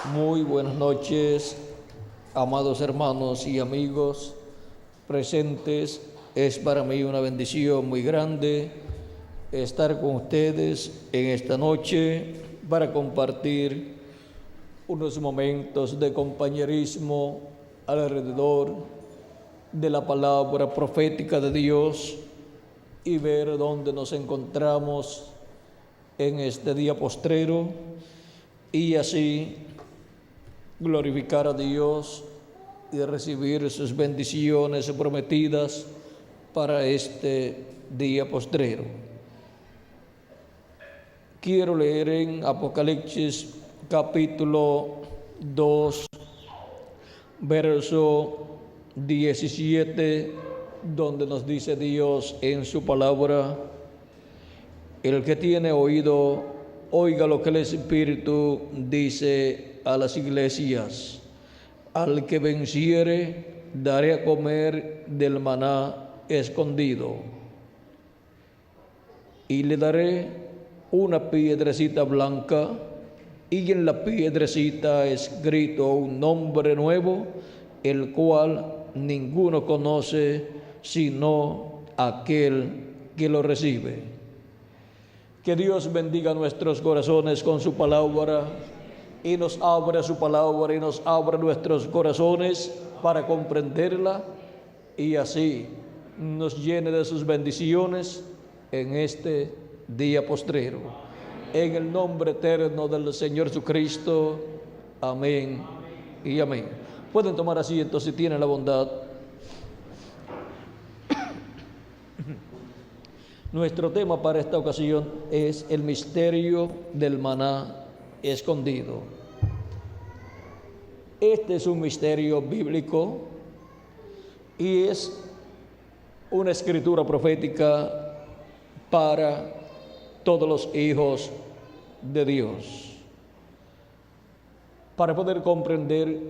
Muy buenas noches, amados hermanos y amigos presentes. Es para mí una bendición muy grande estar con ustedes en esta noche para compartir unos momentos de compañerismo alrededor de la palabra profética de Dios y ver dónde nos encontramos en este día postrero y así glorificar a Dios y recibir sus bendiciones prometidas para este día postrero. Quiero leer en Apocalipsis capítulo 2, verso 17, donde nos dice Dios en su palabra: el que tiene oído, oiga lo que el Espíritu dice a las iglesias. Al que venciere, daré a comer del maná escondido, y le daré una piedrecita blanca, y en la piedrecita escrito un nombre nuevo, el cual ninguno conoce sino aquel que lo recibe. Que Dios bendiga nuestros corazones con su palabra y nos abra su palabra y nos abra nuestros corazones para comprenderla y así nos llene de sus bendiciones en este día postrero. En el nombre eterno del Señor Jesucristo. Amén y amén. Pueden tomar asiento si tienen la bondad. Nuestro tema para esta ocasión es el misterio del maná escondido. Este es un misterio bíblico y es una escritura profética para todos los hijos de Dios. Para poder comprender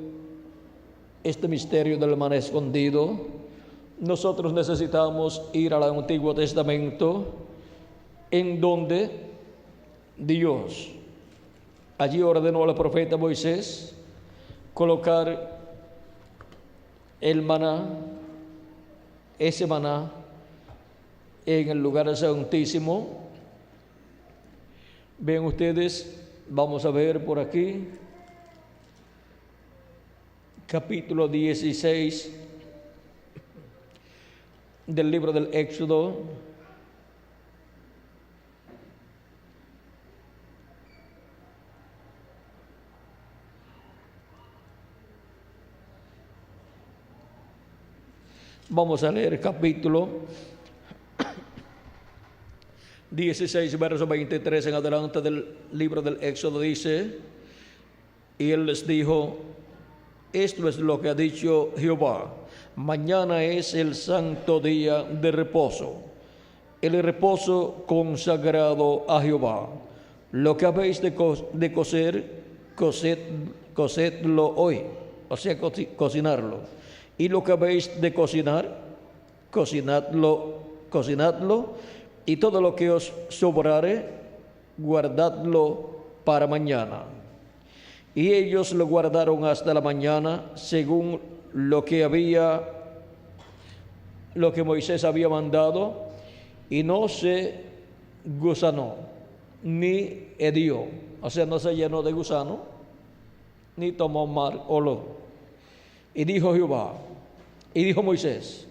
este misterio del maná escondido, nosotros necesitamos ir al Antiguo Testamento, en donde Dios allí ordenó al profeta Moisés colocar el maná, ese maná, en el lugar santísimo. Ven ustedes, vamos a ver por aquí, capítulo 16 del libro del Éxodo. Vamos a leer capítulo 16, verso 23 en adelante del libro del Éxodo. Dice: y él les dijo: esto es lo que ha dicho Jehová: mañana es el santo día de reposo, el reposo consagrado a Jehová. Lo que habéis de cocer, cocedlo hoy, o sea, cocinarlo. Y lo que habéis de cocinar, cocinadlo, y todo lo que os sobrare, guardadlo para mañana. Y ellos lo guardaron hasta la mañana, según lo que Moisés había mandado, y no se gusanó, ni hedió, o sea, no se llenó de gusano, ni tomó mal olor. Y dijo Moisés,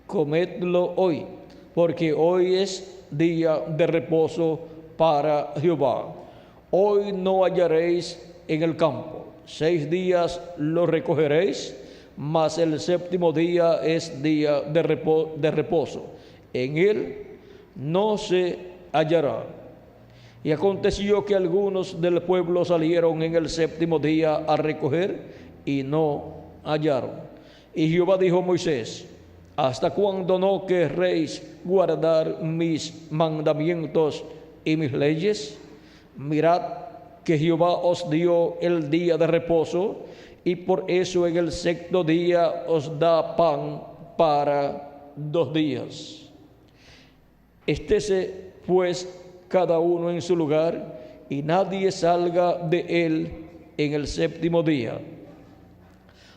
comedlo hoy, porque hoy es día de reposo para Jehová. Hoy no hallaréis en el campo, 6 días lo recogeréis, mas el séptimo día es día de reposo, en él no se hallará. Y aconteció que algunos del pueblo salieron en el séptimo día a recoger y no hallaron. Y Jehová dijo a Moisés: ¿hasta cuándo no querréis guardar mis mandamientos y mis leyes? Mirad que Jehová os dio el día de reposo, y por eso en el sexto día os da pan para 2 días. Estése pues cada uno en su lugar, y nadie salga de él en el séptimo día.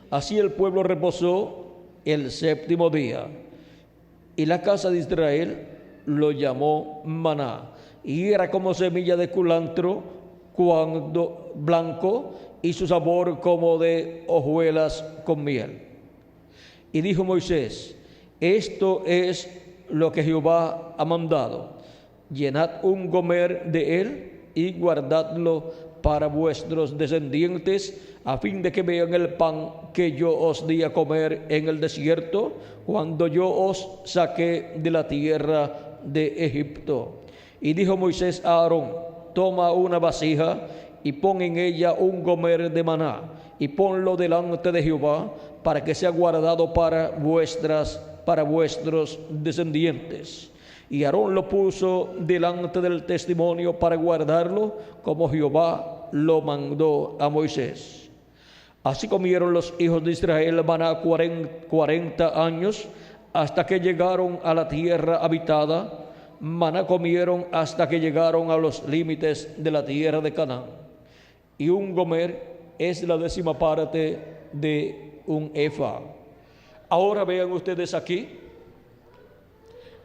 Así el pueblo reposó el séptimo día, y la casa de Israel lo llamó maná, y era como semilla de culantro cuando blanco, y su sabor como de hojuelas con miel. Y dijo Moisés: esto es lo que Jehová ha mandado: llenad un gomer de él y guardadlo para vuestros descendientes, a fin de que vean el pan que yo os di a comer en el desierto, cuando yo os saqué de la tierra de Egipto. Y dijo Moisés a Aarón: toma una vasija y pon en ella un gomer de maná, y ponlo delante de Jehová, para que sea guardado para vuestros descendientes. Y Aarón lo puso delante del testimonio para guardarlo, como Jehová lo mandó a Moisés. Así comieron los hijos de Israel maná 40 años, hasta que llegaron a la tierra habitada. Maná comieron hasta que llegaron a los límites de la tierra de Canaán. Y un gomer es la 10ª parte de un efa. Ahora vean ustedes aquí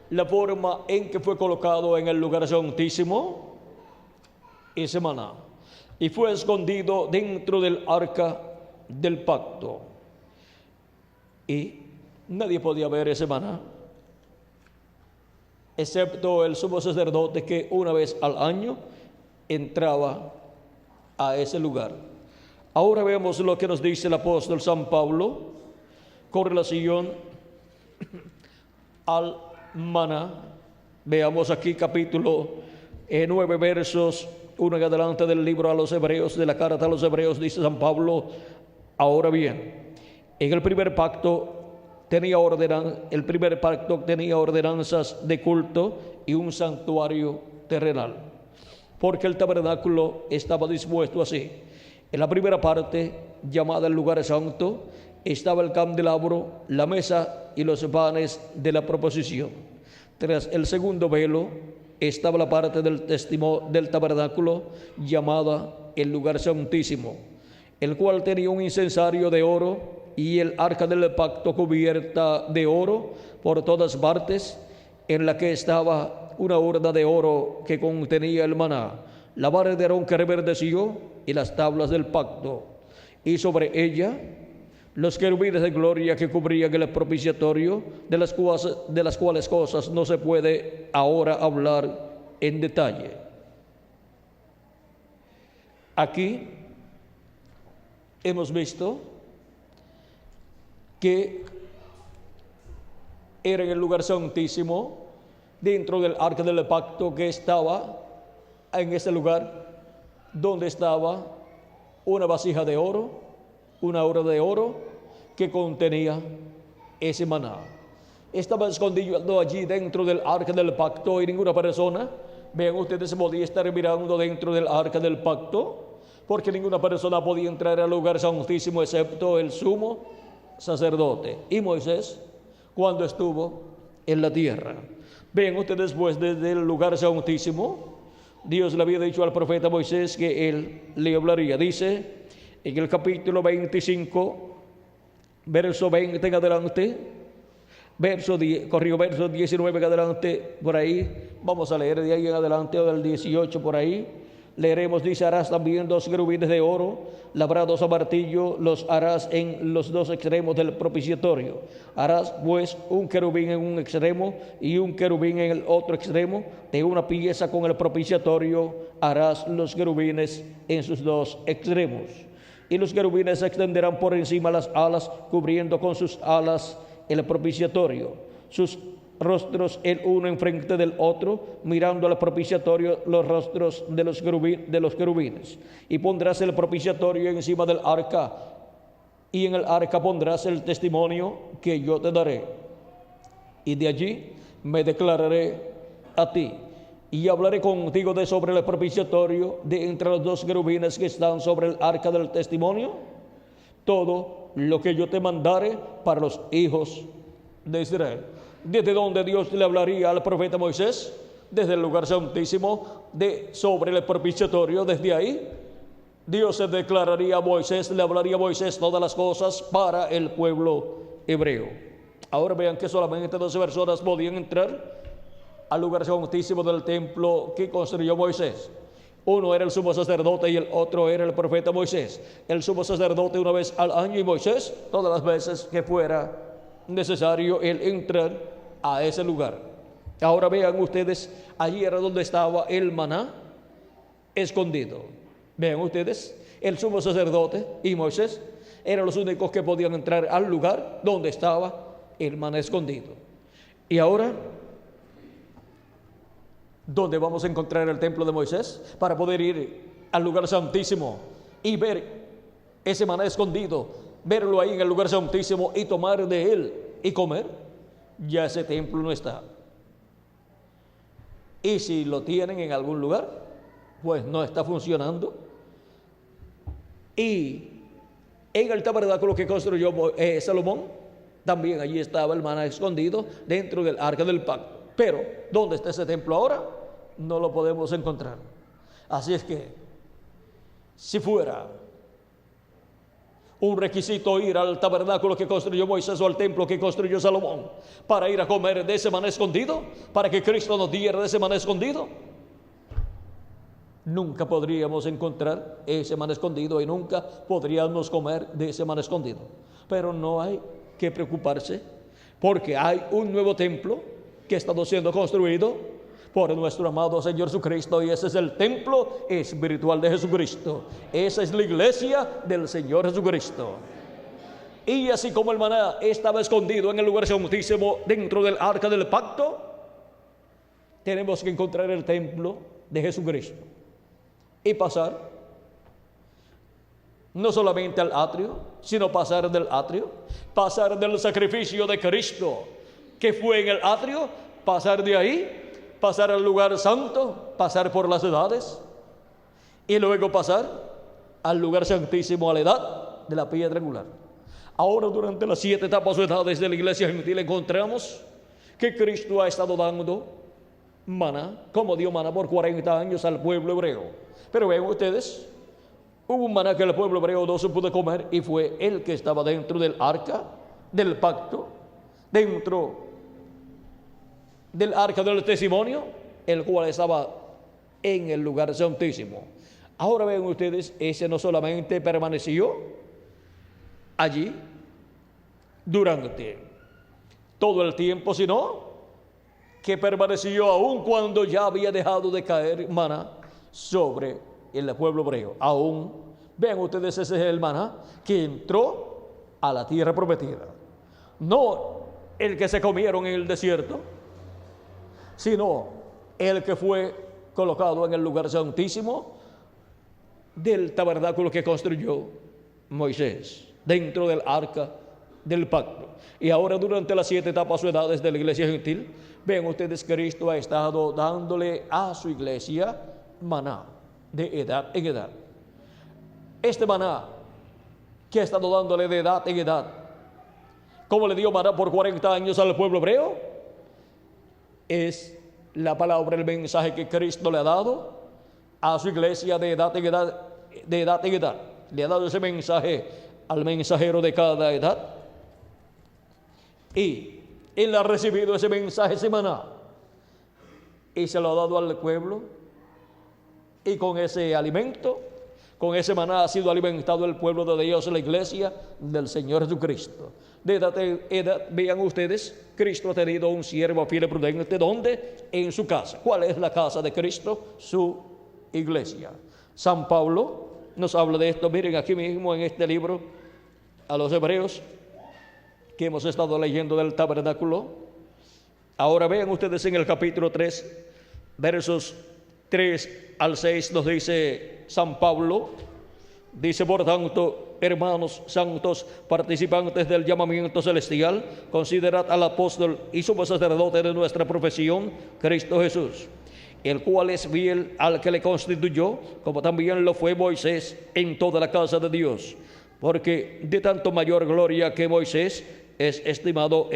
la forma en que fue colocado en el lugar santísimo ese maná, y fue escondido dentro del arca del pacto, y nadie podía ver ese maná excepto el sumo sacerdote, que una vez al año entraba a ese lugar. Ahora vemos lo que nos dice el apóstol San Pablo con relación al maná. Veamos aquí capítulo 9, versos 1 en adelante del libro a los Hebreos, de la carta a los Hebreos. Dice San Pablo: ahora bien, en el primer pacto tenía ordenanzas de culto y un santuario terrenal, porque el tabernáculo estaba dispuesto así. En la primera parte, llamada el lugar santo, estaba el candelabro, la mesa y los panes de la proposición. Tras el segundo velo estaba la parte del tabernáculo, llamada el lugar santísimo, el cual tenía un incensario de oro, y el arca del pacto cubierta de oro por todas partes, en la que estaba una urna de oro que contenía el maná, la vara de Aarón que reverdeció, y las tablas del pacto, y sobre ella los querubines de gloria que cubrían el propiciatorio, de las cuales cosas no se puede ahora hablar en detalle. Aquí hemos visto que era en el lugar santísimo, dentro del arca del pacto, que estaba en ese lugar donde estaba una vasija de oro, una urna de oro que contenía ese maná. Estaba escondido allí dentro del arca del pacto, y ninguna persona, vean ustedes, podía estar mirando dentro del arca del pacto, porque ninguna persona podía entrar al lugar santísimo excepto el sumo sacerdote y Moisés cuando estuvo en la tierra. Ven ustedes, pues, desde el lugar santísimo, Dios le había dicho al profeta Moisés que él le hablaría. Dice en el capítulo 25, verso 20 en adelante, verso 19 en adelante, por ahí, vamos a leer de ahí en adelante, o del 18 por ahí, leeremos. Dice: harás también 2 querubines de oro, labrados a martillo, los harás en los 2 extremos del propiciatorio. Harás pues un querubín en un extremo y un querubín en el otro extremo. De una pieza con el propiciatorio harás los querubines en sus 2 extremos. Y los querubines se extenderán por encima las alas, cubriendo con sus alas el propiciatorio. Sus rostros el uno enfrente del otro, mirando al propiciatorio los rostros de los querubines. Y pondrás el propiciatorio encima del arca, y en el arca pondrás el testimonio que yo te daré. Y de allí me declararé a ti, y hablaré contigo de sobre el propiciatorio, de entre los 2 querubines que están sobre el arca del testimonio, todo lo que yo te mandare para los hijos de Israel. ¿Desde dónde Dios le hablaría al profeta Moisés? desde el lugar santísimo, sobre el propiciatorio. Desde ahí Dios se declararía a Moisés, le hablaría a Moisés todas las cosas para el pueblo hebreo. Ahora vean que solamente 12 personas podían entrar al lugar santísimo del templo que construyó Moisés. Uno era el sumo sacerdote y el otro era el profeta Moisés. El sumo sacerdote una vez al año y Moisés todas las veces que fuera necesario el entrar a ese lugar. Ahora vean ustedes, allí era donde estaba el maná escondido. Vean ustedes, el sumo sacerdote y Moisés eran los únicos que podían entrar al lugar donde estaba el maná escondido. Y ahora, ¿dónde vamos a encontrar el templo de Moisés? Para poder ir al lugar santísimo y ver ese maná escondido, verlo ahí en el lugar santísimo y tomar de él y comer. Ya ese templo no está. Y si lo tienen en algún lugar, pues no está funcionando. Y en el tabernáculo que construyó Salomón, también allí estaba el maná escondido dentro del arca del pacto. Pero, ¿dónde está ese templo ahora? No lo podemos encontrar. Así es que, si fuera un requisito ir al tabernáculo que construyó Moisés o al templo que construyó Salomón para ir a comer de ese maná escondido, para que Cristo nos diera de ese maná escondido, nunca podríamos encontrar ese maná escondido y nunca podríamos comer de ese maná escondido. Pero no hay que preocuparse, porque hay un nuevo templo que ha estado siendo construido por nuestro amado Señor Jesucristo, y ese es el templo espiritual de Jesucristo. Esa es la iglesia del Señor Jesucristo. Y así como el maná estaba escondido en el lugar santísimo dentro del arca del pacto, tenemos que encontrar el templo de Jesucristo y pasar no solamente al atrio, sino pasar del atrio, pasar del sacrificio de Cristo que fue en el atrio, pasar de ahí, pasar al lugar santo, pasar por las edades y luego pasar al lugar santísimo, a la edad de la piedra angular. Ahora, durante las 7 etapas o edades de la iglesia gentil, encontramos que Cristo ha estado dando maná, como dio maná por 40 años al pueblo hebreo. Pero vean ustedes, hubo un maná que el pueblo hebreo no se pudo comer, y fue el que estaba dentro del arca del pacto, dentro del arca del testimonio, el cual estaba en el lugar santísimo. Ahora vean ustedes, ese no solamente permaneció allí durante todo el tiempo, sino que permaneció aún cuando ya había dejado de caer maná sobre el pueblo hebreo. Aún, vean ustedes, ese es el maná que entró a la tierra prometida. No el que se comieron en el desierto, sino el que fue colocado en el lugar santísimo del tabernáculo que construyó Moisés, dentro del arca del pacto. Y ahora, durante las 7 etapas o edades de la iglesia gentil, ven ustedes, Cristo ha estado dándole a su iglesia maná de edad en edad. Este maná que ha estado dándole de edad en edad, como le dio maná por 40 años al pueblo hebreo, es la palabra, el mensaje que Cristo le ha dado a su iglesia de edad en edad, de edad en edad. Le ha dado ese mensaje al mensajero de cada edad, y él ha recibido ese mensaje semanal y se lo ha dado al pueblo, y con ese alimento, con ese maná ha sido alimentado el pueblo de Dios, la iglesia del Señor Jesucristo. De edad en edad, vean ustedes, Cristo ha tenido un siervo fiel y prudente. ¿Dónde? En su casa. ¿Cuál es la casa de Cristo? Su iglesia. San Pablo nos habla de esto. Miren aquí mismo en este libro a los Hebreos que hemos estado leyendo del tabernáculo. Ahora vean ustedes en el capítulo 3, versos 3 al 6, nos dice San Pablo, dice: por tanto, hermanos santos, participantes del llamamiento celestial, considerad al apóstol y sumo sacerdote de nuestra profesión, Cristo Jesús, el cual es fiel al que le constituyó, como también lo fue Moisés en toda la casa de Dios. Porque de tanto mayor gloria que Moisés es estimado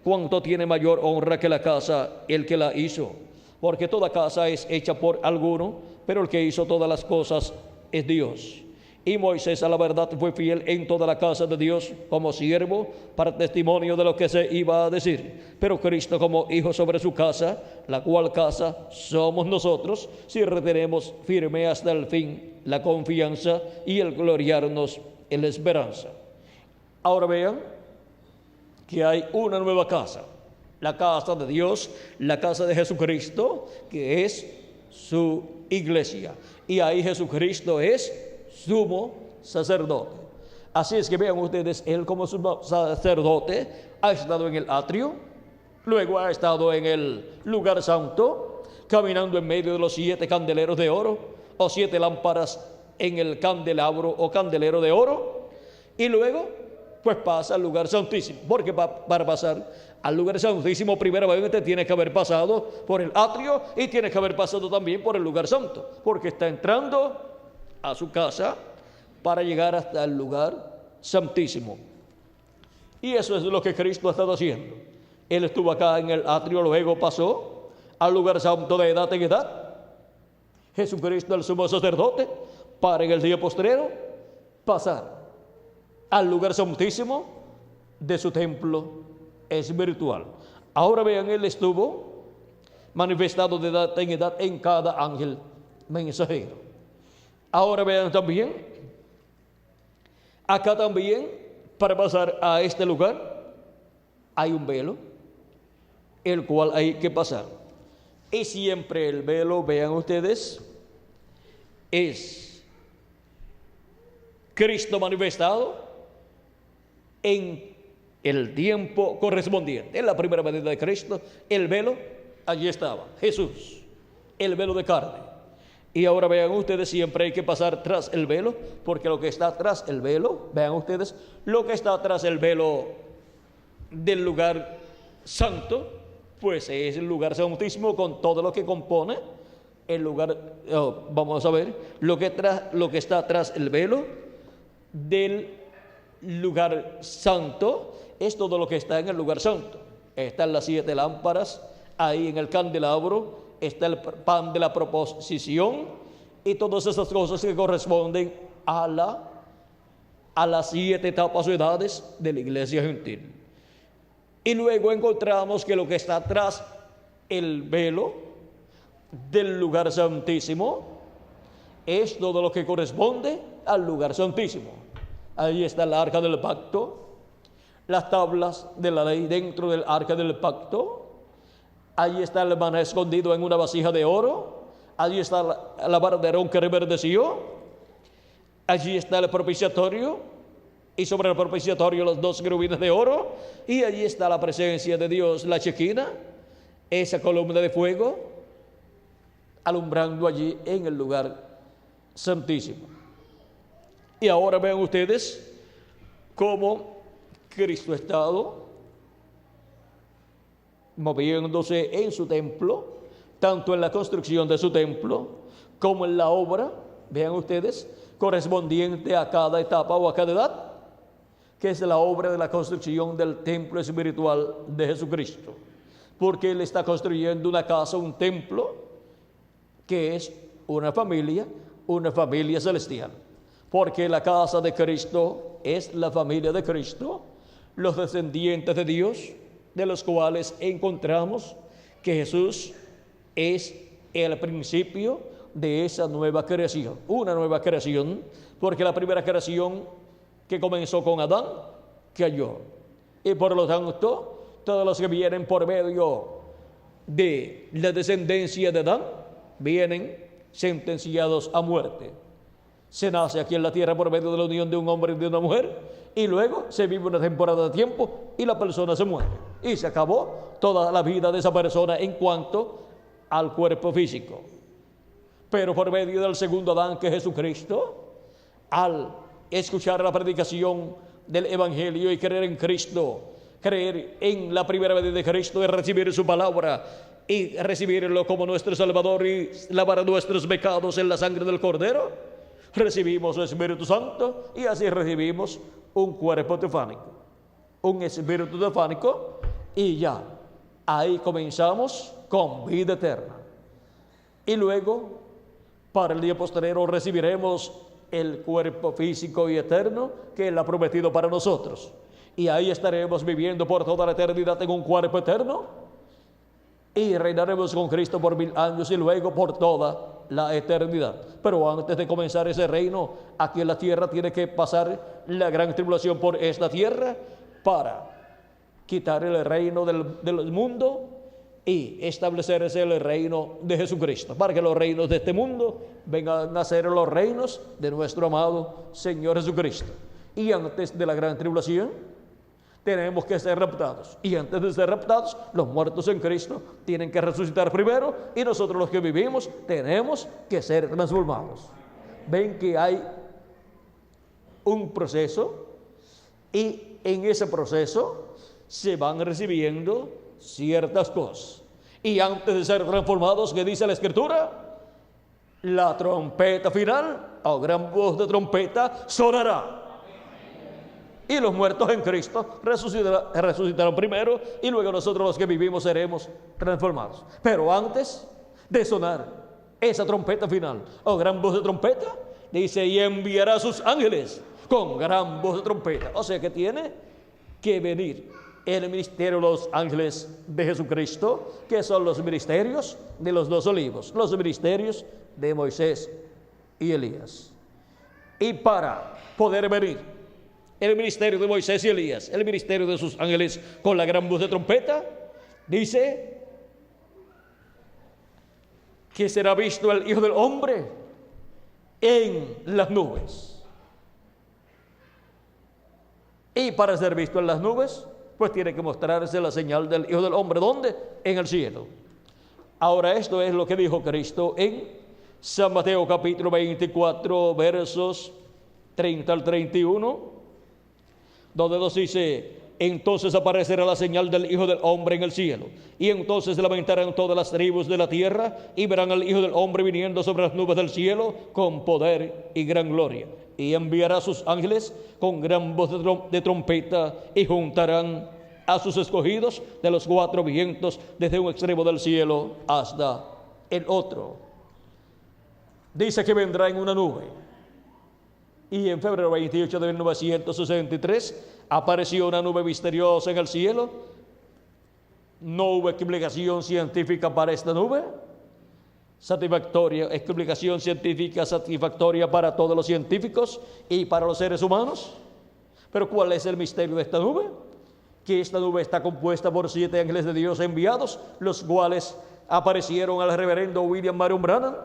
cuanto tiene mayor honra que la casa el que la hizo. porque toda casa es hecha por alguno, pero el que hizo todas las cosas es Dios. Y Moisés a la verdad fue fiel en toda la casa de Dios como siervo para testimonio de lo que se iba a decir. Pero Cristo como hijo sobre su casa, la cual casa somos nosotros, si retenemos firme hasta el fin la confianza y el gloriarnos en la esperanza. Ahora vean que hay una nueva casa, la casa de Dios, la casa de Jesucristo, que es su iglesia. Y ahí Jesucristo es sumo sacerdote. Así es que vean ustedes, él como sumo sacerdote ha estado en el atrio, luego ha estado en el lugar santo, caminando en medio de los 7 candeleros de oro, o 7 lámparas en el candelabro o candelero de oro, y luego pues pasa al lugar santísimo, porque para pasar al lugar santísimo primeramente tiene que haber pasado por el atrio y tiene que haber pasado también por el lugar santo, porque está entrando a su casa para llegar hasta el lugar santísimo. Y eso es lo que Cristo ha estado haciendo. Él estuvo acá en el atrio, luego pasó al lugar santo de edad en edad. Jesucristo, el sumo sacerdote, para en el día postrero pasar al lugar santísimo de su templo espiritual. Ahora vean, él estuvo manifestado de edad en edad en cada ángel mensajero. Ahora vean también, acá también, para pasar a este lugar, hay un velo, el cual hay que pasar. Y siempre el velo, vean ustedes, es Cristo manifestado en el tiempo correspondiente. En la primera venida de Cristo, el velo, allí estaba, Jesús, el velo de carne. Y ahora vean ustedes, siempre hay que pasar tras el velo, porque lo que está tras el velo, vean ustedes, lo que está tras el velo del lugar santo, pues es el lugar santísimo con todo lo que compone el lugar. Vamos a ver, lo que está tras el velo del lugar santo es todo lo que está en el lugar santo. Están las 7 lámparas ahí en el candelabro, está el pan de la proposición y todas esas cosas que corresponden a las 7 etapas o edades de la iglesia gentil. Y luego encontramos que lo que está tras el velo del lugar santísimo es todo lo que corresponde al lugar santísimo. Ahí está el arca del pacto, las tablas de la ley dentro del arca del pacto. Allí está el maná escondido en una vasija de oro. Allí está la vara de Aarón que reverdeció. Allí está el propiciatorio. Y sobre el propiciatorio los 2 querubines de oro. Y allí está la presencia de Dios, la chequina, esa columna de fuego, alumbrando allí en el lugar santísimo. Y ahora vean ustedes cómo Cristo ha estado moviéndose en su templo, tanto en la construcción de su templo como en la obra, vean ustedes, correspondiente a cada etapa o a cada edad, que es la obra de la construcción del templo espiritual de Jesucristo, porque Él está construyendo una casa, un templo, que es una familia celestial, porque la casa de Cristo es la familia de Cristo, los descendientes de Dios, de los cuales encontramos que Jesús es el principio de esa nueva creación, una nueva creación, porque la primera creación que comenzó con Adán cayó, y por lo tanto todos los que vienen por medio de la descendencia de Adán vienen sentenciados a muerte. Se nace aquí en la tierra por medio de la unión de un hombre y de una mujer, y luego se vive una temporada de tiempo y la persona se muere, y se acabó toda la vida de esa persona en cuanto al cuerpo físico. Pero por medio del segundo Adán, que es Jesucristo, al escuchar la predicación del Evangelio y creer en Cristo, creer en la primera venida de Cristo y recibir su palabra y recibirlo como nuestro Salvador y lavar nuestros pecados en la sangre del Cordero, recibimos el Espíritu Santo y así recibimos un cuerpo teofánico, un espíritu teofánico, y ya ahí comenzamos con vida eterna. Y luego, para el día postrero, recibiremos el cuerpo físico y eterno que Él ha prometido para nosotros. Y ahí estaremos viviendo por toda la eternidad en un cuerpo eterno. Y reinaremos con Cristo por 1000 años y luego por toda la eternidad. Pero antes de comenzar ese reino aquí en la tierra, tiene que pasar la gran tribulación por esta tierra para quitar el reino del mundo y establecerse el reino de Jesucristo, para que los reinos de este mundo vengan a ser los reinos de nuestro amado Señor Jesucristo. Y antes de la gran tribulación tenemos que ser raptados, y antes de ser raptados, los muertos en Cristo tienen que resucitar primero, y nosotros los que vivimos tenemos que ser transformados. Ven que hay un proceso, y en ese proceso se van recibiendo ciertas cosas. Y antes de ser transformados, ¿qué dice la Escritura? La trompeta final, o gran voz de trompeta, sonará. Y los muertos en Cristo resucitarán primero, y luego nosotros los que vivimos seremos transformados. Pero antes de sonar esa trompeta final, o gran voz de trompeta, dice, y enviará a sus ángeles con gran voz de trompeta. O sea que tiene que venir el ministerio de los ángeles de Jesucristo, que son los ministerios de los 2 olivos, los ministerios de Moisés y Elías. Y para poder venir el ministerio de Moisés y Elías, el ministerio de sus ángeles con la gran voz de trompeta, dice que será visto el Hijo del Hombre en las nubes. Y para ser visto en las nubes, pues tiene que mostrarse la señal del Hijo del Hombre. ¿Dónde? En el cielo. Ahora, esto es lo que dijo Cristo en San Mateo capítulo 24, versos 30 al 31, donde nos dice, entonces aparecerá la señal del Hijo del Hombre en el cielo, y entonces lamentarán todas las tribus de la tierra, y verán al Hijo del Hombre viniendo sobre las nubes del cielo con poder y gran gloria. Y enviará a sus ángeles con gran voz de trompeta, y juntarán a sus escogidos de los 4 vientos, desde un extremo del cielo hasta el otro. Dice que vendrá en una nube. Y en febrero 28 de 1963 apareció una nube misteriosa en el cielo. No hubo explicación científica para esta nube. Explicación científica satisfactoria para todos los científicos y para los seres humanos. Pero ¿cuál es el misterio de esta nube? Que esta nube está compuesta por 7 ángeles de Dios enviados, los cuales aparecieron al reverendo William Marion Branham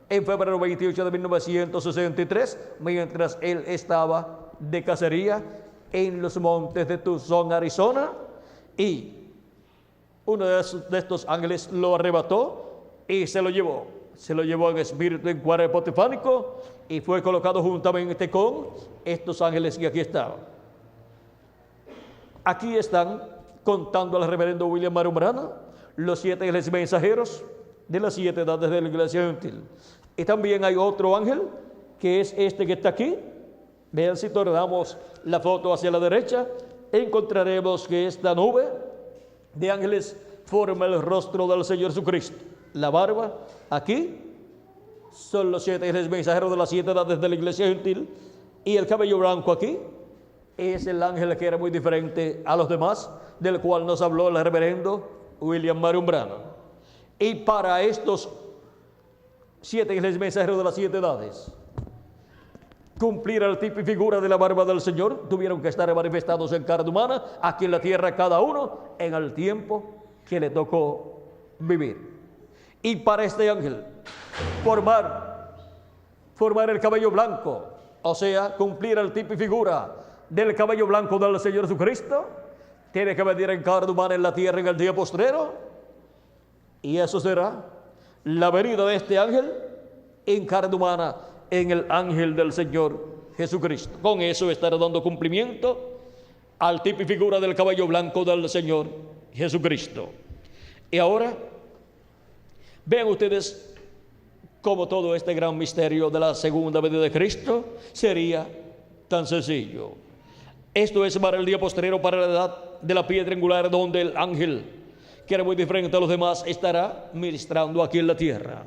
en febrero 28 de 1963, mientras él estaba de cacería en los montes de Tucson, Arizona, y uno de estos ángeles lo arrebató y se lo llevó en espíritu en cuerpo teofánico, y fue colocado juntamente con estos ángeles que aquí estaban. Aquí están contando al reverendo William Marion Branham los 7 ángeles mensajeros de las 7 edades de la iglesia gentil. Y también hay otro ángel, que es este que está aquí. Vean, si tornamos la foto hacia la derecha, encontraremos que esta nube de ángeles forma el rostro del Señor Jesucristo. La barba aquí son los 7 ángeles mensajeros de las 7 edades de la iglesia gentil, y el cabello blanco aquí es el ángel que era muy diferente a los demás, del cual nos habló el reverendo William Marion Branham. Y para estos 7 ángeles mensajeros de las 7 edades cumplir el tipo y figura de la barba del Señor, tuvieron que estar manifestados en carne humana aquí en la tierra, cada uno en el tiempo que le tocó vivir. Y para este ángel formar el cabello blanco, o sea, cumplir el tipo y figura del cabello blanco del Señor Jesucristo, tiene que venir en carne humana en la tierra en el día postrero, y eso será la venida de este ángel en carne humana en el ángel del Señor Jesucristo. Con eso estará dando cumplimiento al tipo y figura del cabello blanco del Señor Jesucristo. Y ahora vean ustedes cómo todo este gran misterio de la segunda venida de Cristo sería tan sencillo. Esto es para el día postrero, para la edad de la piedra angular, donde el ángel, que era muy diferente a los demás, estará ministrando aquí en la tierra.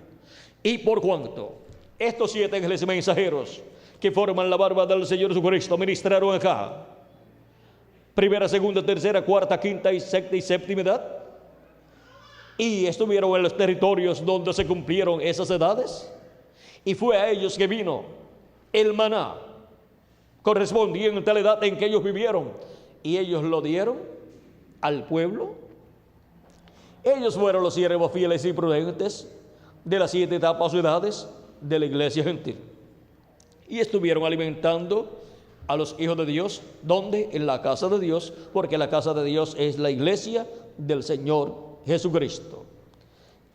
Y por cuanto estos 7 ángeles mensajeros que forman la barba del Señor Jesucristo ministraron acá, primera, segunda, tercera, cuarta, quinta y sexta y séptima edad, y estuvieron en los territorios donde se cumplieron esas edades, y fue a ellos que vino el maná correspondiente a la edad en que ellos vivieron, y ellos lo dieron al pueblo. Ellos fueron los siervos fieles y prudentes de las 7 etapas o edades de la iglesia gentil, y estuvieron alimentando a los hijos de Dios. ¿Dónde? En la casa de Dios, porque la casa de Dios es la iglesia del Señor Jesucristo,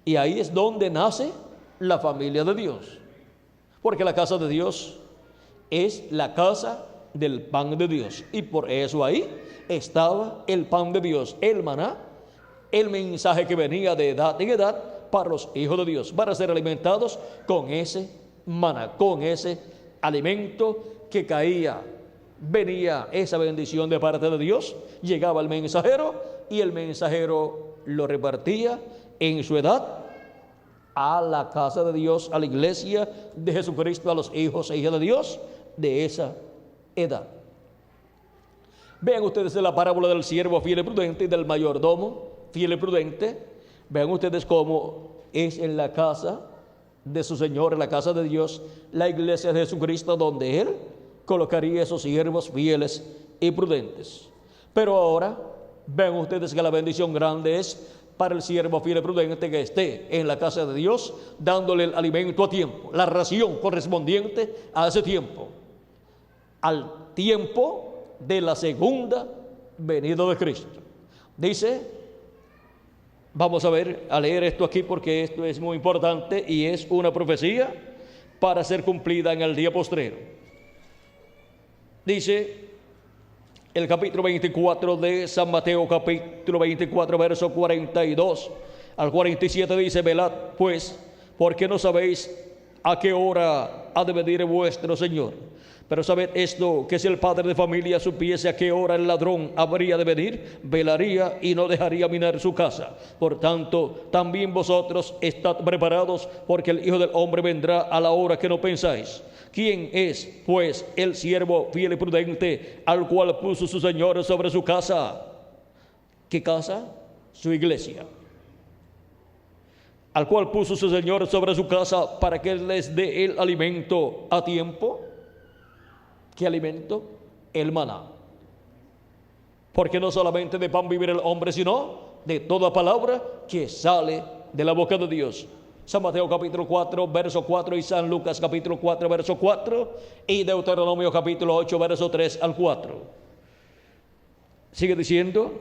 y ahí es donde nace la familia de Dios, porque la casa de Dios es la casa del pan de Dios, y por eso ahí estaba el pan de Dios, el maná, el mensaje que venía de edad en edad para los hijos de Dios, para ser alimentados con ese maná, con ese alimento que caía. Venía esa bendición de parte de Dios, llegaba el mensajero y el mensajero lo repartía en su edad a la casa de Dios, a la iglesia de Jesucristo, a los hijos e hijas de Dios de esa edad. Vean ustedes la parábola del siervo fiel y prudente y del mayordomo fiel y prudente. Vean ustedes cómo es en la casa de su Señor, en la casa de Dios, la iglesia de Jesucristo, donde Él colocaría esos siervos fieles y prudentes. Pero ahora vean ustedes que la bendición grande es para el siervo fiel y prudente que esté en la casa de Dios, dándole el alimento a tiempo, la ración correspondiente a ese tiempo, al tiempo de la segunda venida de Cristo. Dice, vamos a leer esto aquí porque esto es muy importante y es una profecía para ser cumplida en el día postrero. Dice el capítulo 24 de San Mateo, capítulo 24, verso 42 al 47, dice: velad pues, porque no sabéis a qué hora ha de venir vuestro Señor. Pero sabed esto, que si el padre de familia supiese a qué hora el ladrón habría de venir, velaría y no dejaría minar su casa. Por tanto, también vosotros estad preparados, porque el Hijo del Hombre vendrá a la hora que no pensáis. ¿Quién es, pues, el siervo fiel y prudente, al cual puso su Señor sobre su casa? ¿Qué casa? Su iglesia. Al cual puso su Señor sobre su casa para que les dé el alimento a tiempo. ¿Qué alimento? El maná. Porque no solamente de pan vivirá el hombre, sino de toda palabra que sale de la boca de Dios. San Mateo capítulo 4, verso 4, y San Lucas capítulo 4, verso 4, y Deuteronomio capítulo 8, verso 3 al 4. Sigue diciendo: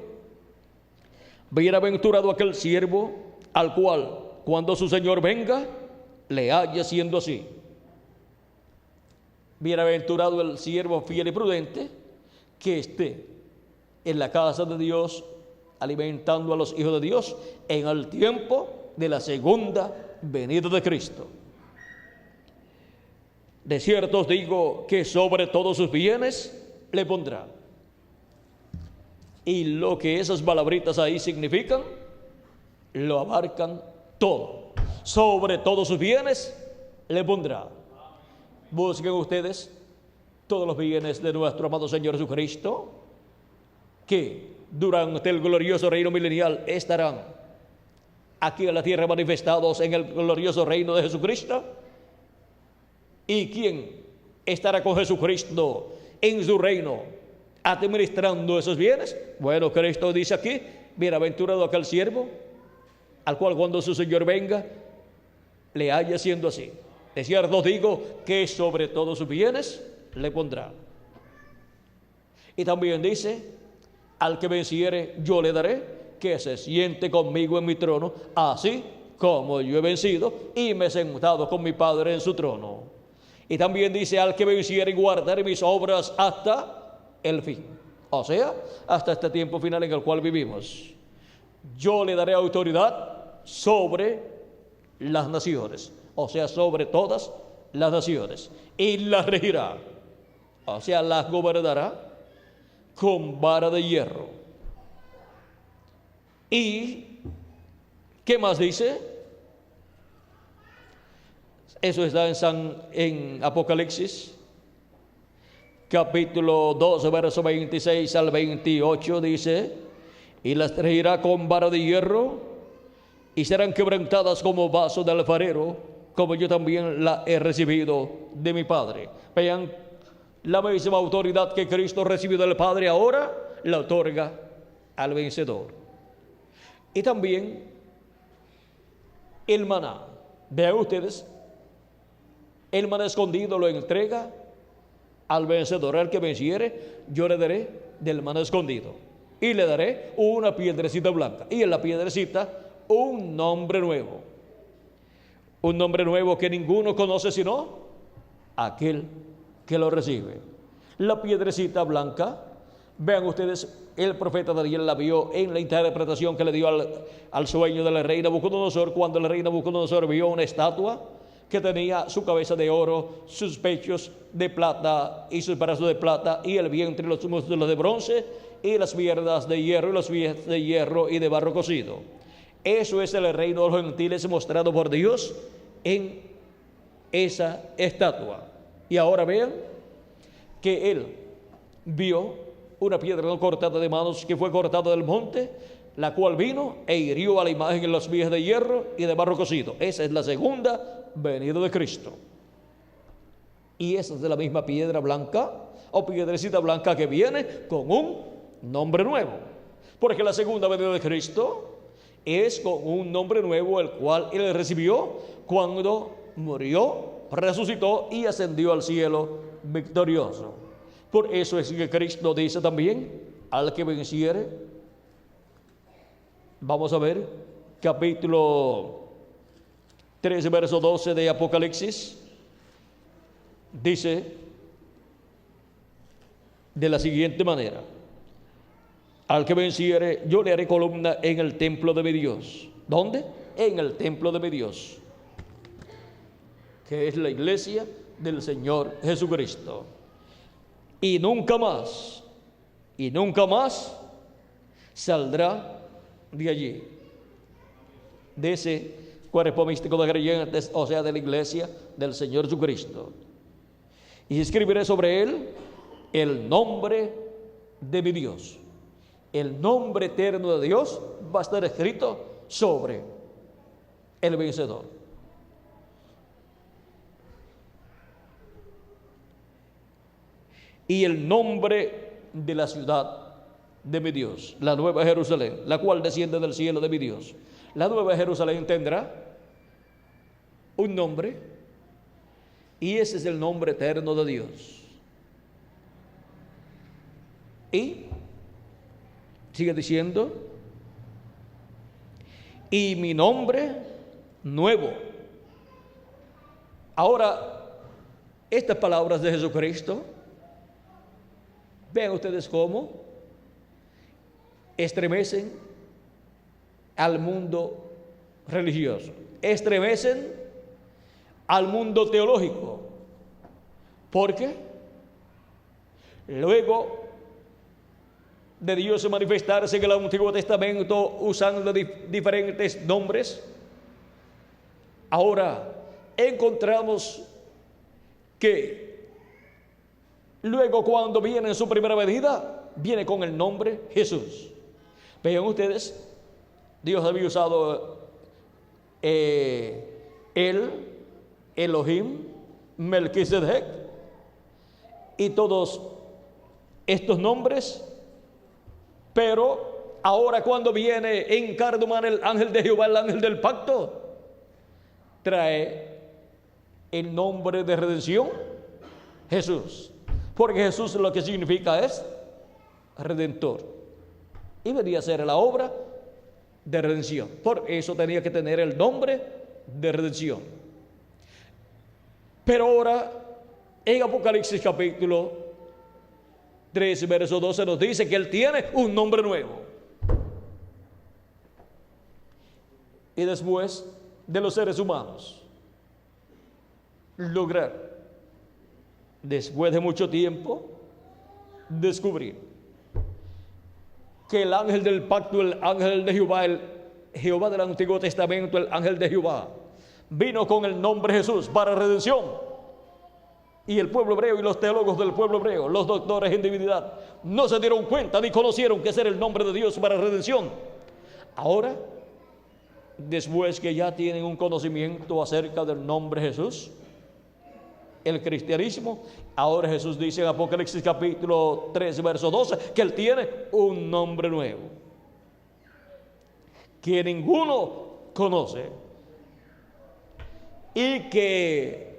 bienaventurado aquel siervo al cual, cuando su Señor venga, le haya siendo así. Bienaventurado el siervo fiel y prudente que esté en la casa de Dios, alimentando a los hijos de Dios en el tiempo de la segunda venida de Cristo. De cierto os digo que sobre todos sus bienes le pondrá. Y lo que esas palabritas ahí significan, lo abarcan todo. Sobre todos sus bienes le pondrá. Busquen ustedes todos los bienes de nuestro amado Señor Jesucristo, que durante el glorioso reino milenial estarán aquí en la tierra manifestados en el glorioso reino de Jesucristo. ¿Y quién estará con Jesucristo en su reino administrando esos bienes? Bueno, Cristo dice aquí: bienaventurado aquel siervo al cual cuando su Señor venga le haya siendo así. De cierto digo que sobre todos sus bienes le pondrá. Y también dice: al que venciere yo le daré que se siente conmigo en mi trono, así como yo he vencido y me he sentado con mi Padre en su trono. Y también dice: al que venciere y guardare mis obras hasta el fin, o sea, hasta este tiempo final en el cual vivimos, yo le daré autoridad sobre las naciones, o sea, sobre todas las naciones, y las regirá, o sea, las gobernará con vara de hierro. ¿Y qué más dice? Eso está en Apocalipsis, capítulo 12, verso 26 al 28, dice: y las regirá con vara de hierro, y serán quebrantadas como vaso de alfarero, como yo también la he recibido de mi Padre. Vean, la misma autoridad que Cristo recibió del Padre ahora la otorga al vencedor. Y también el maná. Vean ustedes, el maná escondido lo entrega al vencedor. Al que venciere, yo le daré del maná escondido, y le daré una piedrecita blanca, y en la piedrecita un nombre nuevo. Un nombre nuevo que ninguno conoce sino aquel que lo recibe. La piedrecita blanca, vean ustedes, el profeta Daniel la vio en la interpretación que le dio al sueño del rey Nabucodonosor, cuando el rey Nabucodonosor vio una estatua que tenía su cabeza de oro, sus pechos de plata y sus brazos de plata, y el vientre y los músculos de bronce, y las piernas de hierro y los pies de hierro y de barro cocido. Eso es el reino de los gentiles mostrado por Dios en esa estatua. Y ahora vean que él vio una piedra no cortada de manos, que fue cortada del monte, la cual vino e hirió a la imagen en los pies de hierro y de barro cocido. Esa es la segunda venida de Cristo. Y esa es de la misma piedra blanca o piedrecita blanca que viene con un nombre nuevo. Porque la segunda venida de Cristo es con un nombre nuevo, el cual él recibió cuando murió, resucitó y ascendió al cielo victorioso. Por eso es que Cristo dice también: al que venciere. Vamos a ver capítulo 13, verso 12 de Apocalipsis. Dice de la siguiente manera: al que venciere, yo le haré columna en el templo de mi Dios. ¿Dónde? En el templo de mi Dios, que es la iglesia del Señor Jesucristo. Y nunca más saldrá de allí, de ese cuerpo místico de creyentes, o sea, de la iglesia del Señor Jesucristo. Y escribiré sobre él el nombre de mi Dios. El nombre eterno de Dios va a estar escrito sobre el vencedor. Y el nombre de la ciudad de mi Dios, la nueva Jerusalén, la cual desciende del cielo de mi Dios. La nueva Jerusalén tendrá un nombre, y ese es el nombre eterno de Dios. Y sigue diciendo: y mi nombre nuevo. Ahora, estas palabras de Jesucristo, vean ustedes cómo estremecen al mundo religioso, estremecen al mundo teológico, porque luego de Dios manifestarse en el Antiguo Testamento usando diferentes nombres, ahora encontramos que luego, cuando viene en su primera venida, viene con el nombre Jesús. Vean ustedes, Dios había usado Elohim, Melquisedec y todos estos nombres, pero ahora cuando viene en carne humana el ángel de Jehová, el ángel del pacto, trae el nombre de redención, Jesús. Porque Jesús lo que significa es redentor, y venía a ser la obra de redención. Por eso tenía que tener el nombre de redención. Pero ahora en Apocalipsis capítulo 13, verso 12 nos dice que él tiene un nombre nuevo. Y después de los seres humanos lograr, después de mucho tiempo, descubrir que el ángel del pacto, el ángel de Jehová, el Jehová del Antiguo Testamento, el ángel de Jehová, vino con el nombre Jesús para redención. Y el pueblo hebreo y los teólogos del pueblo hebreo, los doctores en divinidad, no se dieron cuenta ni conocieron que ese era el nombre de Dios para redención. Ahora, después que ya tienen un conocimiento acerca del nombre Jesús, el cristianismo, ahora Jesús dice en Apocalipsis capítulo 3 verso 12 que Él tiene un nombre nuevo que ninguno conoce, y que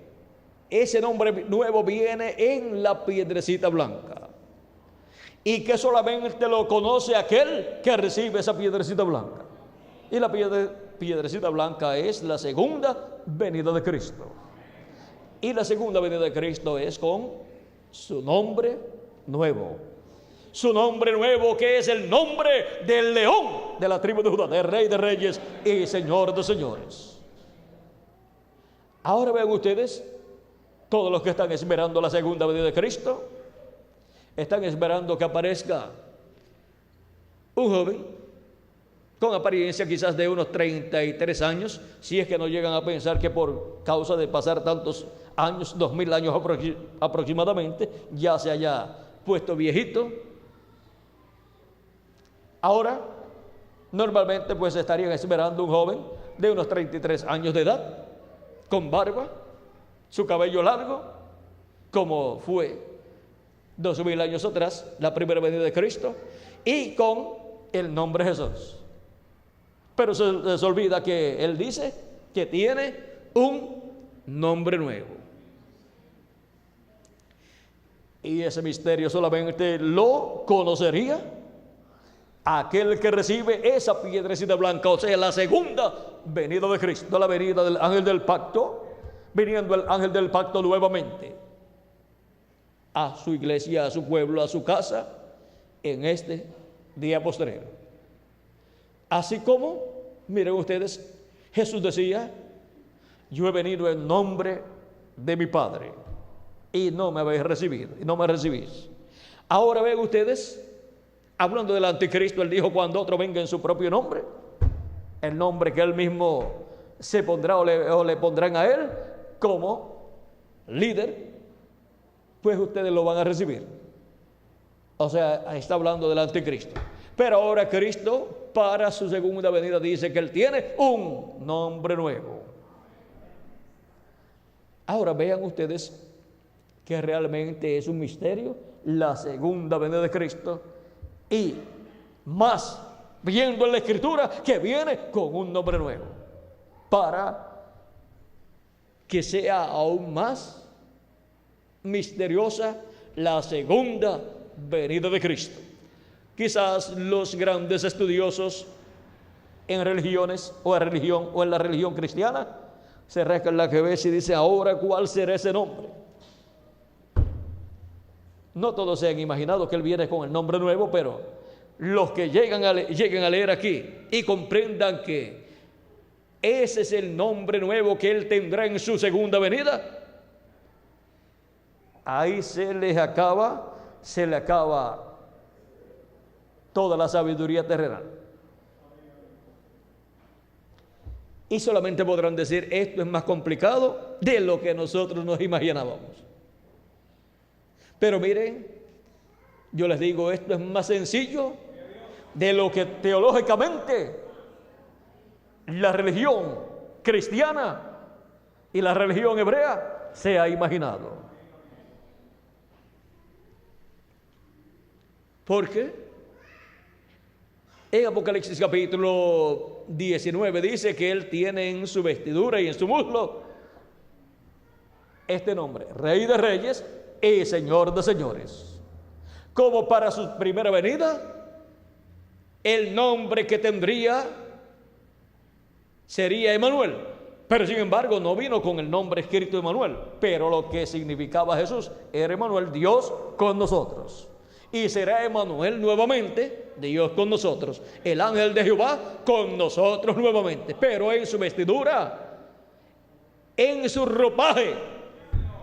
ese nombre nuevo viene en la piedrecita blanca, y que solamente lo conoce aquel que recibe esa piedrecita blanca. Y la piedrecita blanca es la segunda venida de Cristo. Y la segunda venida de Cristo es con su nombre nuevo. Su nombre nuevo, que es el nombre del león de la tribu de Judá, del Rey de Reyes y Señor de Señores. Ahora vean ustedes, todos los que están esperando la segunda venida de Cristo, están esperando que aparezca un joven con apariencia quizás de unos 33 años, si es que no llegan a pensar que por causa de pasar tantos años, 2000 años aproximadamente, ya se haya puesto viejito. Ahora, normalmente pues estarían esperando un joven de unos 33 años de edad, con barba, su cabello largo, como fue 2000 años atrás, la primera venida de Cristo, y con el nombre Jesús. Pero se les olvida que Él dice que tiene un nombre nuevo. Y ese misterio solamente lo conocería aquel que recibe esa piedrecita blanca, o sea, la segunda venida de Cristo, la venida del ángel del pacto, viniendo el ángel del pacto nuevamente a su iglesia, a su pueblo, a su casa, en este día postrero. Así como, miren ustedes, Jesús decía: yo he venido en nombre de mi Padre y no me habéis recibido, y no me recibís. Ahora ven ustedes, hablando del anticristo, Él dijo: cuando otro venga en su propio nombre, el nombre que Él mismo se pondrá o le pondrán a Él como líder, pues ustedes lo van a recibir. O sea, está hablando del anticristo. Pero ahora Cristo, para su segunda venida, dice que Él tiene un nombre nuevo. Ahora vean ustedes que realmente es un misterio la segunda venida de Cristo, y más viendo en la Escritura que viene con un nombre nuevo, para que sea aún más misteriosa la segunda venida de Cristo. Quizás los grandes estudiosos en religiones o en la religión cristiana se rascan la cabeza y dicen: ahora, ¿cuál será ese nombre? No todos se han imaginado que Él viene con el nombre nuevo, pero los que lleguen a leer aquí y comprendan que ese es el nombre nuevo que Él tendrá en su segunda venida, ahí se le acaba toda la sabiduría terrenal. Y solamente podrán decir: esto es más complicado de lo que nosotros nos imaginábamos. Pero miren, yo les digo, esto es más sencillo de lo que teológicamente la religión cristiana y la religión hebrea se ha imaginado. Porque en Apocalipsis capítulo 19 dice que Él tiene en su vestidura y en su muslo este nombre: Rey de Reyes y Señor de Señores. Como para su primera venida, el nombre que tendría sería Emmanuel. Pero sin embargo no vino con el nombre escrito Emmanuel, pero lo que significaba Jesús era Emmanuel, Dios con nosotros. Y será Emmanuel nuevamente, Dios con nosotros, el ángel de Jehová con nosotros nuevamente. Pero en su vestidura, en su ropaje,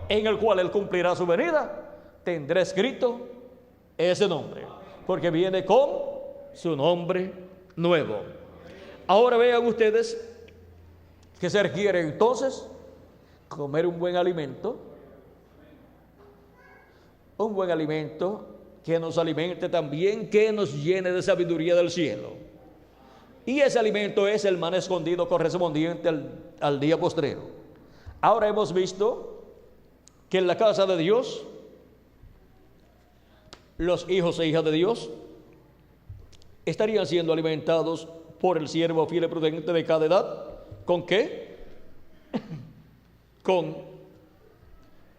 en el cual Él cumplirá su venida, tendrá escrito ese nombre, porque viene con su nombre nuevo. Ahora vean ustedes ¿Qué se requiere entonces? Comer un buen alimento. Un buen alimento que nos alimente también, que nos llene de sabiduría del cielo. Y ese alimento es el maná escondido correspondiente al día postrero. Ahora hemos visto que en la casa de Dios, los hijos e hijas de Dios estarían siendo alimentados por el siervo fiel y prudente de cada edad. ¿Con qué? Con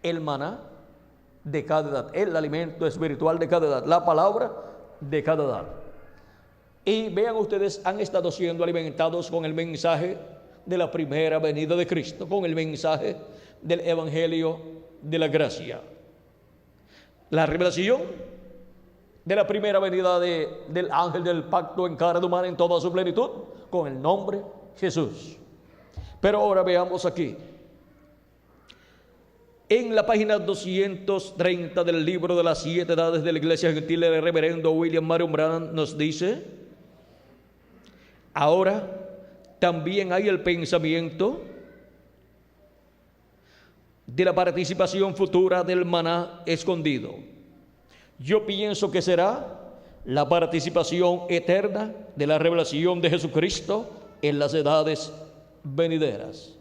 el maná de cada edad, el alimento espiritual de cada edad, la palabra de cada edad. Y vean ustedes, han estado siendo alimentados con el mensaje de la primera venida de Cristo, con el mensaje del Evangelio de la gracia. La revelación de la primera venida del ángel del pacto en carne humana en toda su plenitud, con el nombre Jesús. Pero ahora veamos aquí, en la página 230 del libro de las 7 edades de la Iglesia Gentil, el reverendo William Marion Branham nos dice: ahora también hay el pensamiento de la participación futura del maná escondido. Yo pienso que será la participación eterna de la revelación de Jesucristo en las edades venideras.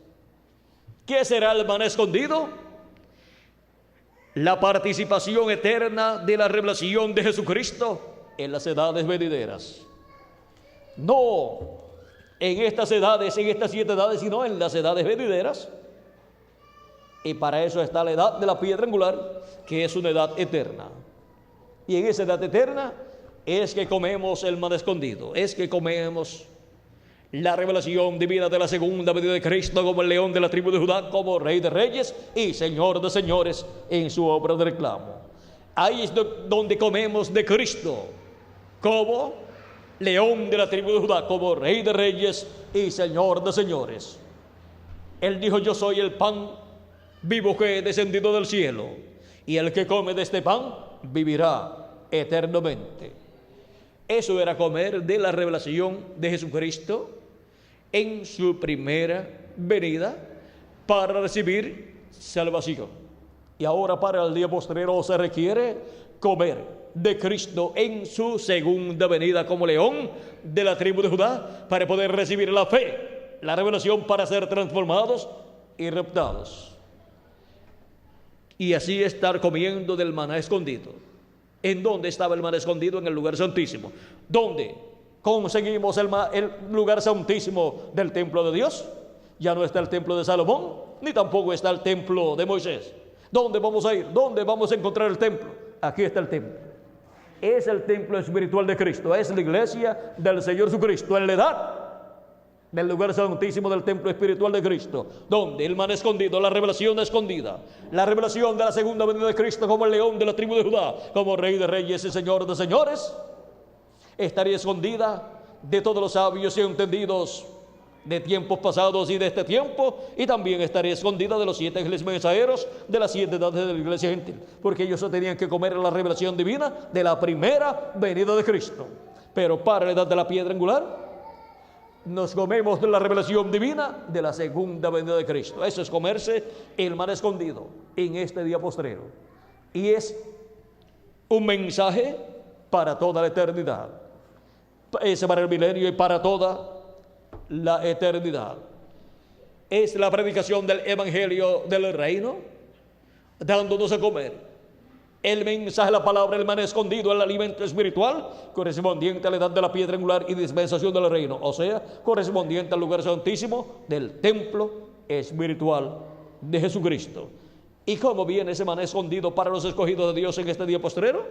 ¿Qué será el maná escondido? La participación eterna de la revelación de Jesucristo en las edades venideras. No en estas edades, en estas 7 edades, sino en las edades venideras. Y para eso está la edad de la piedra angular, que es una edad eterna. Y en esa edad eterna es que comemos el maná escondido, es que comemos la revelación divina de la segunda venida de Cristo como el león de la tribu de Judá, como Rey de Reyes y Señor de Señores en su obra de reclamo. Ahí es donde comemos de Cristo como león de la tribu de Judá, como Rey de Reyes y Señor de Señores. Él dijo: yo soy el pan vivo que he descendido del cielo, y el que come de este pan vivirá eternamente. Eso era comer de la revelación de Jesucristo en su primera venida para recibir salvación. Y ahora para el día postrero se requiere comer de Cristo en su segunda venida como león de la tribu de Judá, para poder recibir la fe, la revelación, para ser transformados y raptados. Y así estar comiendo del maná escondido. ¿En dónde estaba el maná escondido? En el lugar santísimo. ¿Dónde conseguimos el lugar santísimo del templo de Dios? Ya no está el templo de Salomón, ni tampoco está el templo de Moisés. ¿Dónde vamos a ir? ¿Dónde vamos a encontrar el templo? Aquí está el templo. Es el templo espiritual de Cristo, es la iglesia del Señor Jesucristo, en la edad del lugar santísimo del templo espiritual de Cristo, donde el maná escondido, la revelación escondida, la revelación de la segunda venida de Cristo como el león de la tribu de Judá, como Rey de Reyes y Señor de Señores, estaría escondida de todos los sabios y entendidos de tiempos pasados y de este tiempo, y también estaría escondida de los 7 ángeles mensajeros de las 7 edades de la iglesia gentil, porque ellos no tenían que comer la revelación divina de la primera venida de Cristo. Pero para la edad de la piedra angular nos comemos de la revelación divina de la segunda venida de Cristo. Eso es comerse el maná escondido en este día postrero, y es un mensaje para toda la eternidad, es para el milenio y para toda la eternidad. Es la predicación del evangelio del reino, dándonos a comer el mensaje, la palabra, el maná escondido, el alimento espiritual correspondiente a la edad de la piedra angular y dispensación del reino, o sea, correspondiente al lugar santísimo del templo espiritual de Jesucristo. ¿Y cómo viene ese maná escondido para los escogidos de Dios en este día postrero?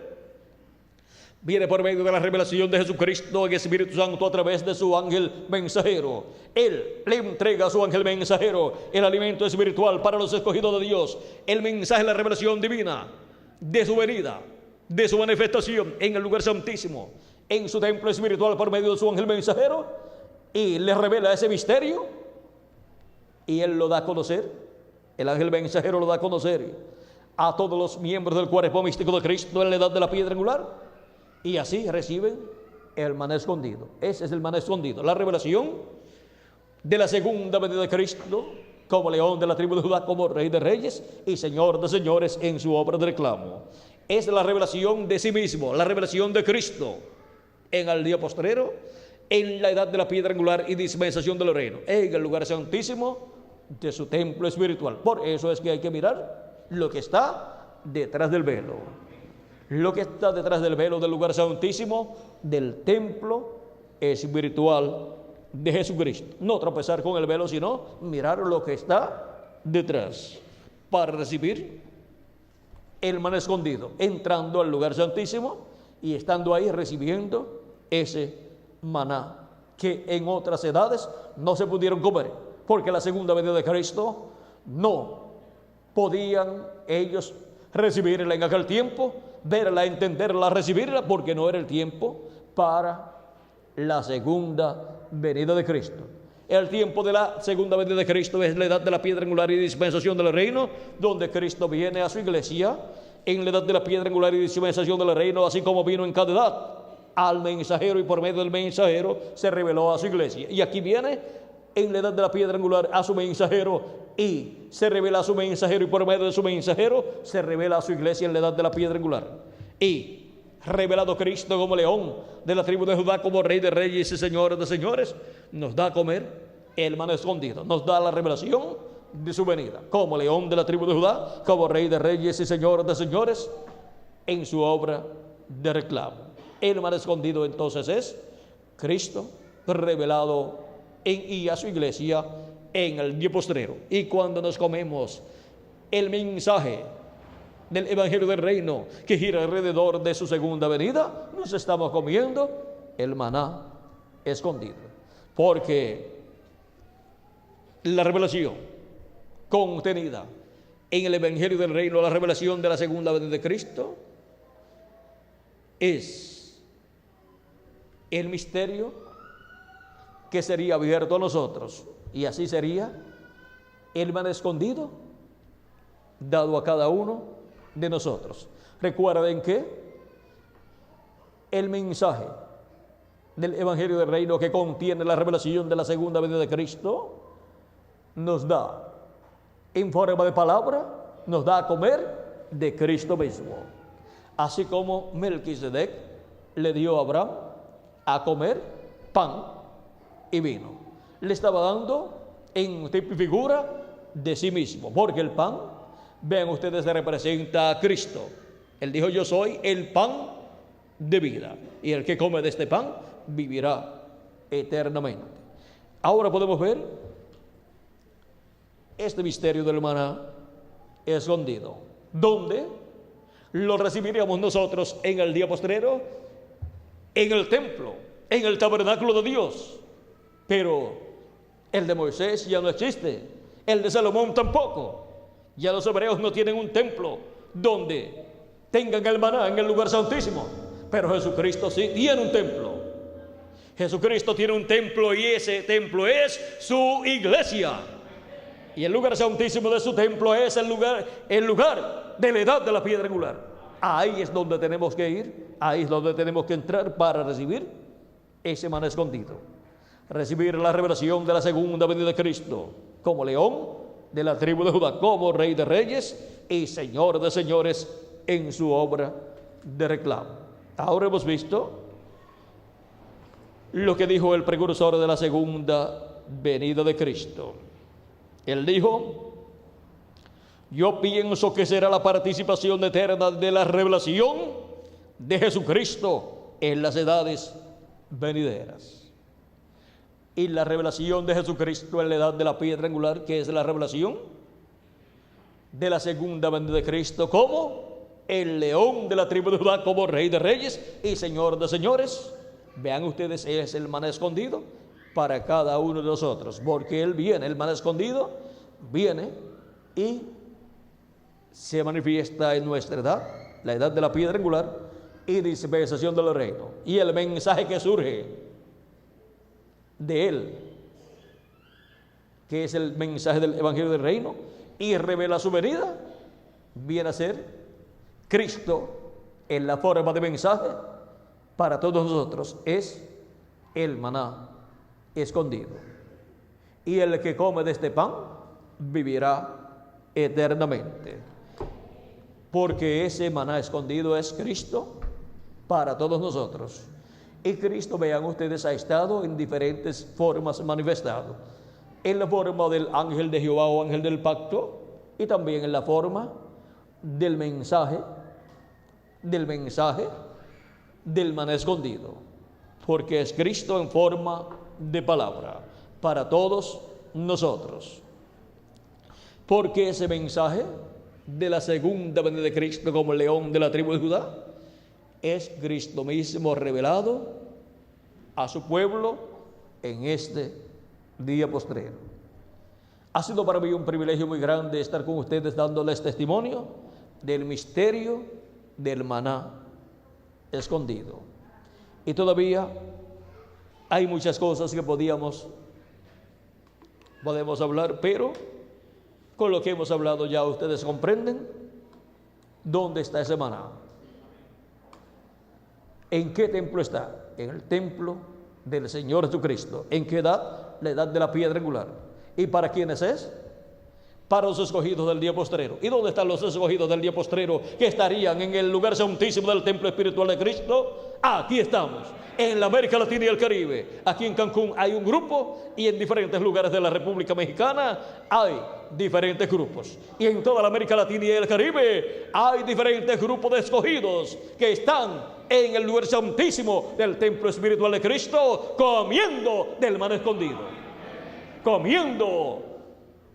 Viene por medio de la revelación de Jesucristo en Espíritu Santo a través de su ángel mensajero. Él le entrega a su ángel mensajero el alimento espiritual para los escogidos de Dios, el mensaje, la revelación divina de su venida, de su manifestación en el lugar santísimo, en su templo espiritual por medio de su ángel mensajero, y le revela ese misterio, y él lo da a conocer. El ángel mensajero lo da a conocer a todos los miembros del cuerpo místico de Cristo en la edad de la piedra angular, y así reciben el maná escondido. Ese es el maná escondido, la revelación de la segunda venida de Cristo, como león de la tribu de Judá, como rey de reyes y señor de señores en su obra de reclamo. Es la revelación de sí mismo, la revelación de Cristo en el día postrero, en la edad de la piedra angular y dispensación del reino, en el lugar santísimo de su templo espiritual. Por eso es que hay que mirar lo que está detrás del velo. Lo que está detrás del velo del lugar santísimo, del templo espiritual de Jesucristo. No tropezar con el velo, sino mirar lo que está detrás para recibir el maná escondido, entrando al lugar santísimo y estando ahí recibiendo ese maná que en otras edades no se pudieron comer, porque la segunda venida de Cristo no podían ellos recibirla en aquel tiempo, verla, entenderla, recibirla, porque no era el tiempo para la segunda venida de Cristo. El tiempo de la segunda venida de Cristo es la edad de la piedra angular y dispensación del reino, donde Cristo viene a su iglesia en la edad de la piedra angular y dispensación del reino, así como vino en cada edad al mensajero, y por medio del mensajero se reveló a su iglesia. Y aquí viene en la edad de la piedra angular a su mensajero, y se revela a su mensajero, y por medio de su mensajero se revela a su iglesia en la edad de la piedra angular. Y revelado Cristo como león de la tribu de Judá, como rey de reyes y señor de señores, nos da a comer el maná escondido, nos da la revelación de su venida como león de la tribu de Judá, como rey de reyes y señor de señores en su obra de reclamo. El maná escondido entonces es Cristo revelado y a su iglesia en el día postrero. Y cuando nos comemos el mensaje del evangelio del reino que gira alrededor de su segunda venida, nos estamos comiendo el maná escondido, porque la revelación contenida en el evangelio del reino, la revelación de la segunda venida de Cristo, es el misterio que sería abierto a nosotros, y así sería el maná escondido dado a cada uno de nosotros. Recuerden que el mensaje del evangelio del reino, que contiene la revelación de la segunda venida de Cristo, nos da en forma de palabra, nos da a comer de Cristo mismo, así como Melquisedec le dio a Abraham a comer pan y vino. Le estaba dando en tipo y figura de sí mismo, porque el pan, vean ustedes, representa a Cristo. Él dijo: yo soy el pan de vida, y el que come de este pan vivirá eternamente. Ahora podemos ver este misterio del maná escondido, donde lo recibiríamos nosotros en el día postrero, en el templo, en el tabernáculo de Dios. Pero el de Moisés ya no existe, el de Salomón tampoco. Ya los hebreos no tienen un templo donde tengan el maná en el lugar santísimo, pero Jesucristo sí tiene un templo. Jesucristo tiene un templo, y ese templo es su iglesia. Y el lugar santísimo de su templo es el lugar de la edad de la piedra angular. Ahí es donde tenemos que ir, ahí es donde tenemos que entrar para recibir ese maná escondido, recibir la revelación de la segunda venida de Cristo como león de la tribu de Judá, como rey de reyes y señor de señores en su obra de reclamo. Ahora hemos visto lo que dijo el precursor de la segunda venida de Cristo. Él dijo: yo pienso que será la participación eterna de la revelación de Jesucristo en las edades venideras. Y la revelación de Jesucristo en la edad de la piedra angular, que es la revelación de la segunda venida de Cristo como el león de la tribu de Judá, como rey de reyes y señor de señores. Vean ustedes, es el maná escondido para cada uno de nosotros, porque Él viene, el maná escondido viene y se manifiesta en nuestra edad, la edad de la piedra angular y dispensación del reino. Y el mensaje que surge de Él, que es el mensaje del evangelio del reino y revela su venida, viene a ser Cristo en la forma de mensaje para todos nosotros. Es el maná escondido. y el que come de este pan vivirá eternamente. Porque ese maná escondido es Cristo para todos nosotros. Y Cristo, vean ustedes, ha estado en diferentes formas manifestado. En la forma del ángel de Jehová o ángel del pacto, y también en la forma del mensaje del maná escondido. Porque es Cristo en forma de palabra para todos nosotros. Porque ese mensaje de la segunda venida de Cristo como león de la tribu de Judá es Cristo mismo revelado a su pueblo en este día postrero. Ha sido para mí un privilegio muy grande estar con ustedes dándoles testimonio del misterio del maná escondido. Y todavía hay muchas cosas que podemos hablar, pero con lo que hemos hablado ya ustedes comprenden dónde está ese maná. ¿En qué templo está? En el templo del Señor Jesucristo. ¿En qué edad? La edad de la piedra angular. ¿Y para quiénes es? Para los escogidos del día postrero. ¿Y dónde están los escogidos del día postrero que estarían en el lugar santísimo del templo espiritual de Cristo? Aquí estamos, en la América Latina y el Caribe. Aquí en Cancún hay un grupo y en diferentes lugares de la República Mexicana hay diferentes grupos. Y en toda la América Latina y el Caribe hay diferentes grupos de escogidos que están en el lugar santísimo del templo espiritual de Cristo, comiendo del maná escondido, comiendo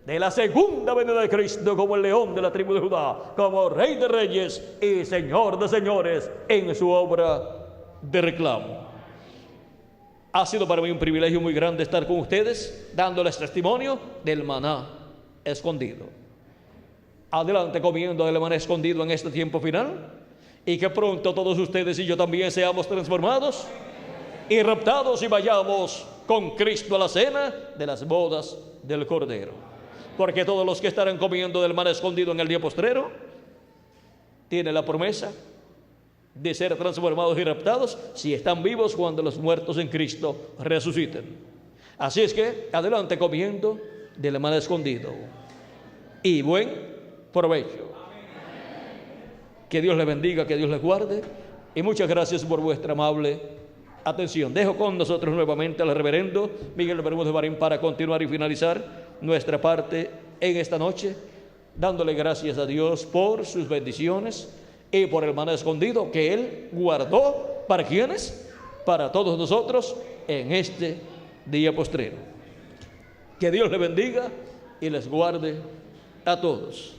de la segunda venida de Cristo como el león de la tribu de Judá, como Rey de Reyes y Señor de Señores en su obra de reclamo. Ha sido para mí un privilegio muy grande estar con ustedes, dándoles testimonio del maná escondido. Adelante comiendo del maná escondido en este tiempo final, y que pronto todos ustedes y yo también seamos transformados y raptados y vayamos con Cristo a la cena de las bodas del Cordero. Porque todos los que estarán comiendo del maná escondido en el día postrero tienen la promesa de ser transformados y raptados si están vivos cuando los muertos en Cristo resuciten. Así es que adelante comiendo del maná escondido y buen provecho. Que Dios les bendiga, que Dios les guarde y muchas gracias por vuestra amable atención. Dejo con nosotros nuevamente al reverendo Miguel Bermúdez Marín para continuar y finalizar nuestra parte en esta noche, dándole gracias a Dios por sus bendiciones y por el maná escondido que Él guardó. ¿Para quiénes? Para todos nosotros en este día postrero. Que Dios les bendiga y les guarde a todos.